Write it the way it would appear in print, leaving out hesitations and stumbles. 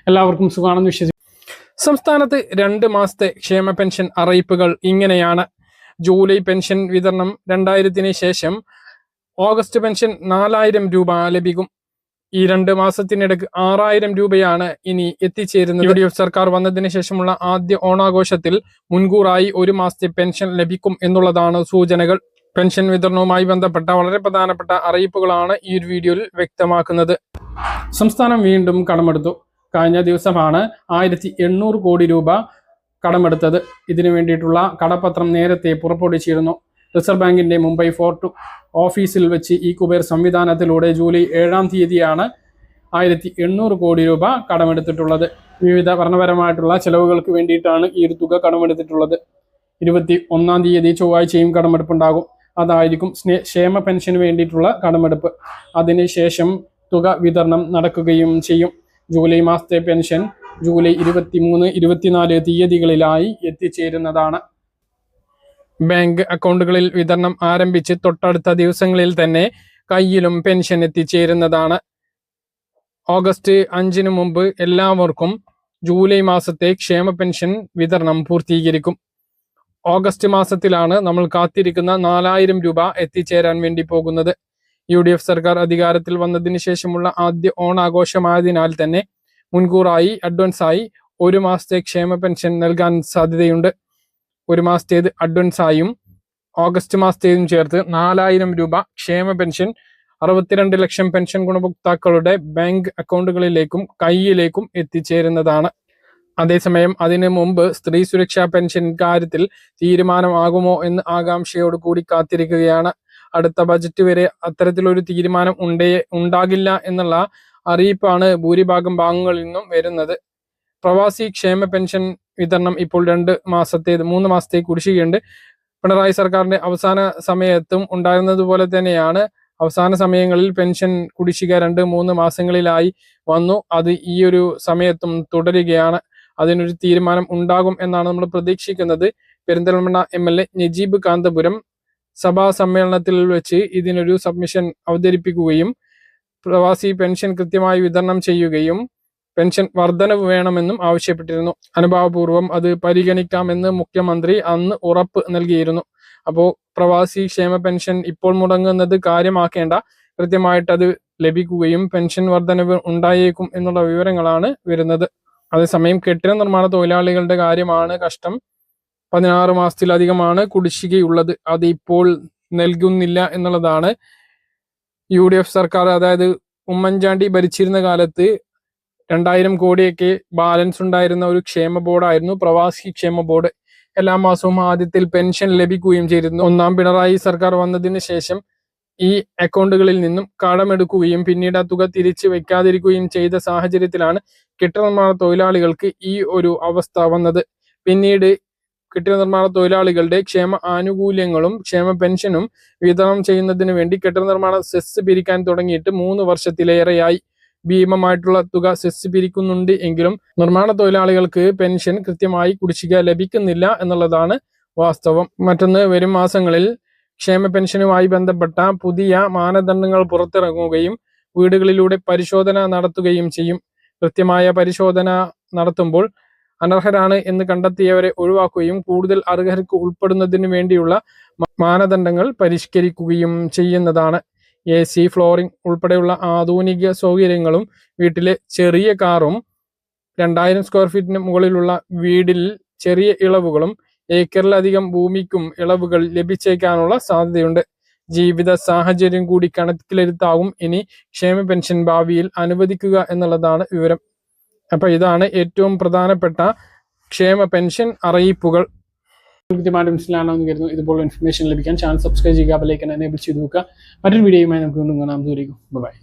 എല്ലാവർക്കും സുഖാണെന്ന് വിശ്വസിക്കുന്നു. സംസ്ഥാനത്ത് 2 മാസത്തെ ക്ഷേമ പെൻഷൻ അറിയിപ്പുകൾ ഇങ്ങനെയാണ്. ജൂലൈ പെൻഷൻ വിതരണം 2000-ന് ശേഷം ഓഗസ്റ്റ് പെൻഷൻ 4000 രൂപ ലഭിക്കും. ഈ 2 മാസത്തിനിടയ്ക്ക് 6000 രൂപയാണ് ഇനി എത്തിച്ചേരുന്നത്. UDF സർക്കാർ വന്നതിന് ശേഷമുള്ള ആദ്യ ഓണാഘോഷത്തിൽ മുൻകൂറായി 1 മാസത്തെ പെൻഷൻ ലഭിക്കും എന്നുള്ളതാണ് സൂചനകൾ. പെൻഷൻ വിതരണവുമായി ബന്ധപ്പെട്ട വളരെ പ്രധാനപ്പെട്ട അറിയിപ്പുകളാണ് ഈ ഒരു വീഡിയോയിൽ വ്യക്തമാക്കുന്നത്. സംസ്ഥാനം വീണ്ടും കടമെടുത്തു. കഴിഞ്ഞ ദിവസമാണ് 1800 കോടി രൂപ കടമെടുത്തത്. ഇതിനു വേണ്ടിയിട്ടുള്ള കടപ്പത്രം നേരത്തെ പുറപ്പെടുവിച്ചിരുന്നു. റിസർവ് ബാങ്കിന്റെ മുംബൈ ഫോർട്ട് ഓഫീസിൽ വെച്ച് ഈ കുബേർ സംവിധാനത്തിലൂടെ ജൂലൈ 7-ാം തീയതിയാണ് 1800 കോടി രൂപ കടമെടുത്തിട്ടുള്ളത്. വിവിധ ഭരണപരമായിട്ടുള്ള ചെലവുകൾക്ക് വേണ്ടിയിട്ടാണ് ഈ ഒരു തുക കടമെടുത്തിട്ടുള്ളത്. 21-ാം തീയതി ചൊവ്വാഴ്ചയും കടമെടുപ്പുണ്ടാകും. അതായിരിക്കും ക്ഷേമ പെൻഷന് വേണ്ടിയിട്ടുള്ള കടമെടുപ്പ്. അതിനുശേഷം തുക വിതരണം നടക്കുകയും ചെയ്യും. ജൂലൈ മാസത്തെ പെൻഷൻ ജൂലൈ 23, 24 തീയതികളിലായി എത്തിച്ചേരുന്നതാണ്. ബാങ്ക് അക്കൗണ്ടുകളിൽ വിതരണം ആരംഭിച്ച് തൊട്ടടുത്ത ദിവസങ്ങളിൽ തന്നെ കയ്യിലും പെൻഷൻ എത്തിച്ചേരുന്നതാണ്. ഓഗസ്റ്റ് 5-ന് മുമ്പ് എല്ലാവർക്കും ജൂലൈ മാസത്തെ ക്ഷേമ പെൻഷൻ വിതരണം പൂർത്തീകരിക്കും. ഓഗസ്റ്റ് മാസത്തിലാണ് നമ്മൾ കാത്തിരിക്കുന്ന 4000 രൂപ എത്തിച്ചേരാൻ വേണ്ടി പോകുന്നത്. UDF സർക്കാർ അധികാരത്തിൽ വന്നതിന് ശേഷമുള്ള ആദ്യ ഓണാഘോഷമായതിനാൽ തന്നെ മുൻകൂറായി അഡ്വാൻസായി 1 മാസത്തെ ക്ഷേമ പെൻഷൻ നൽകാൻ സാധ്യതയുണ്ട്. 1 മാസത്തേത് അഡ്വാൻസായും ഓഗസ്റ്റ് മാസത്തേതും ചേർത്ത് 4000 രൂപ ക്ഷേമ പെൻഷൻ 62 ലക്ഷം പെൻഷൻ ഗുണഭോക്താക്കളുടെ ബാങ്ക് അക്കൗണ്ടുകളിലേക്കും കൈയിലേക്കും എത്തിച്ചേരുന്നതാണ്. അതേസമയം അതിനു മുമ്പ് സ്ത്രീ സുരക്ഷാ പെൻഷൻ കാര്യത്തിൽ തീരുമാനമാകുമോ എന്ന് ആകാംക്ഷയോട് കൂടി കാത്തിരിക്കുകയാണ്. അടുത്ത ബജറ്റ് വരെ അത്തരത്തിലൊരു തീരുമാനം ഉണ്ടാകില്ല എന്നുള്ള അറിയിപ്പാണ് ഭൂരിഭാഗം ഭാഗങ്ങളിൽ നിന്നും വരുന്നത്. പ്രവാസി ക്ഷേമ പെൻഷൻ വിതരണം ഇപ്പോൾ 3 മാസത്തെ കുടിശ്ശികയുണ്ട്. പിണറായി സർക്കാരിന്റെ അവസാന സമയത്തും ഉണ്ടായിരുന്നതുപോലെ തന്നെയാണ് അവസാന സമയങ്ങളിൽ പെൻഷൻ കുടിശ്ശിക 2-3 മാസങ്ങളിലായി വന്നു. അത് ഈ ഒരു സമയത്തും തുടരുകയാണ്. അതിനൊരു തീരുമാനം ഉണ്ടാകും എന്നാണ് നമ്മൾ പ്രതീക്ഷിക്കുന്നത്. പെരിന്തൽമണ്ണ MLA നജീബ് കാന്തപുരം സഭാ സമ്മേളനത്തിൽ വെച്ച് ഇതിനൊരു സബ്മിഷൻ അവതരിപ്പിക്കുകയും പ്രവാസി പെൻഷൻ കൃത്യമായി വിതരണം ചെയ്യുകയും പെൻഷൻ വർധനവ് വേണമെന്നും ആവശ്യപ്പെട്ടിരുന്നു. അനുഭാവപൂർവ്വം അത് പരിഗണിക്കാമെന്ന് മുഖ്യമന്ത്രി അന്ന് ഉറപ്പ് നൽകിയിരുന്നു. അപ്പോൾ പ്രവാസി ക്ഷേമ പെൻഷൻ ഇപ്പോൾ മുടങ്ങുന്നത് കാര്യമാക്കേണ്ട, കൃത്യമായിട്ട് അത് ലഭിക്കുകയും പെൻഷൻ വർധനവ് ഉണ്ടായേക്കും എന്നുള്ള വിവരങ്ങളാണ് വരുന്നത്. അതേസമയം കെട്ടിട നിർമ്മാണ തൊഴിലാളികളുടെ കാര്യമാണ് കഷ്ടം. 16 മാസത്തിലധികമാണ് കുടിശ്ശികയുള്ളത്. അത് ഇപ്പോൾ നൽകുന്നില്ല എന്നുള്ളതാണ്. UDF സർക്കാർ, അതായത് ഉമ്മൻചാണ്ടി ഭരിച്ചിരുന്ന കാലത്ത് 2000 കോടിയൊക്കെ ബാലൻസ് ഉണ്ടായിരുന്ന ഒരു ക്ഷേമ ബോർഡായിരുന്നു പ്രവാസി ക്ഷേമ ബോർഡ്. എല്ലാ മാസവും ആദ്യത്തിൽ പെൻഷൻ ലഭിക്കുകയും ചെയ്തിരുന്നു. 1-ാം പിണറായി സർക്കാർ വന്നതിന് ശേഷം ഈ അക്കൗണ്ടുകളിൽ നിന്നും കടമെടുക്കുകയും പിന്നീട് ആ തുക തിരിച്ചു വെക്കാതിരിക്കുകയും ചെയ്ത സാഹചര്യത്തിലാണ് കെട്ടിട നിർമ്മാണ തൊഴിലാളികൾക്ക് ഈ ഒരു അവസ്ഥ വന്നത്. പിന്നീട് കെട്ടിട നിർമ്മാണ തൊഴിലാളികളുടെ ക്ഷേമ ആനുകൂല്യങ്ങളും ക്ഷേമ പെൻഷനും വിതരണം ചെയ്യുന്നതിന് വേണ്ടി കെട്ടിട നിർമ്മാണ സെസ് പിരിക്കാൻ തുടങ്ങിയിട്ട് 3 വർഷത്തിലേറെയായി. ഭീമമായിട്ടുള്ള തുക സെസ് പിരിക്കുന്നുണ്ട് എങ്കിലും നിർമ്മാണ തൊഴിലാളികൾക്ക് പെൻഷൻ കൃത്യമായി കുടിശ്ശിക ലഭിക്കുന്നില്ല എന്നുള്ളതാണ് വാസ്തവം. മറ്റൊന്ന്, വരും മാസങ്ങളിൽ ക്ഷേമ പെൻഷനുമായി ബന്ധപ്പെട്ട പുതിയ മാനദണ്ഡങ്ങൾ പുറത്തിറങ്ങുകയും വീടുകളിലൂടെ പരിശോധന നടത്തുകയും ചെയ്യും. കൃത്യമായ പരിശോധന നടത്തുമ്പോൾ അനർഹരാണ് എന്ന് കണ്ടെത്തിയവരെ ഒഴിവാക്കുകയും കൂടുതൽ അർഹർക്ക് ഉൾപ്പെടുന്നതിന് വേണ്ടിയുള്ള മാനദണ്ഡങ്ങൾ പരിഷ്കരിക്കുകയും ചെയ്യുന്നതാണ്. AC, ഫ്ലോറിംഗ് ഉൾപ്പെടെയുള്ള ആധുനിക സൗകര്യങ്ങളും വീട്ടിലെ ചെറിയ കാറും 2000 സ്ക്വയർ ഫീറ്റിന് മുകളിലുള്ള വീടിൽ ചെറിയ ഇളവുകളും ഏക്കറിലധികം ഭൂമിക്കും ഇളവുകൾ ലഭിച്ചേക്കാനുള്ള സാധ്യതയുണ്ട്. ജീവിത സാഹചര്യം കൂടി കണക്കിലെടുത്താവും ഇനി ക്ഷേമ പെൻഷൻ ഭാവിയിൽ അനുവദിക്കുക എന്നുള്ളതാണ് വിവരം. അപ്പൊ ഇതാണ് ഏറ്റവും പ്രധാനപ്പെട്ട ക്ഷേമ പെൻഷൻ അറിയിപ്പുകൾ. കൃത്യമായിട്ട് മനസ്സിലാണെന്ന് കരുതുന്നു. ഇതുപോലുള്ള ഇൻഫർമേഷൻ ലഭിക്കാൻ ചാനൽ സബ്സ്ക്രൈബ് ചെയ്യുക, ബെൽ ഐക്കൺ എനേബിൾ ചെയ്ത് നോക്കുക. മറ്റൊരു വീഡിയോയുമായി നമുക്ക് വീണ്ടും കാണാം. ദൂരേക്കും ബൈ.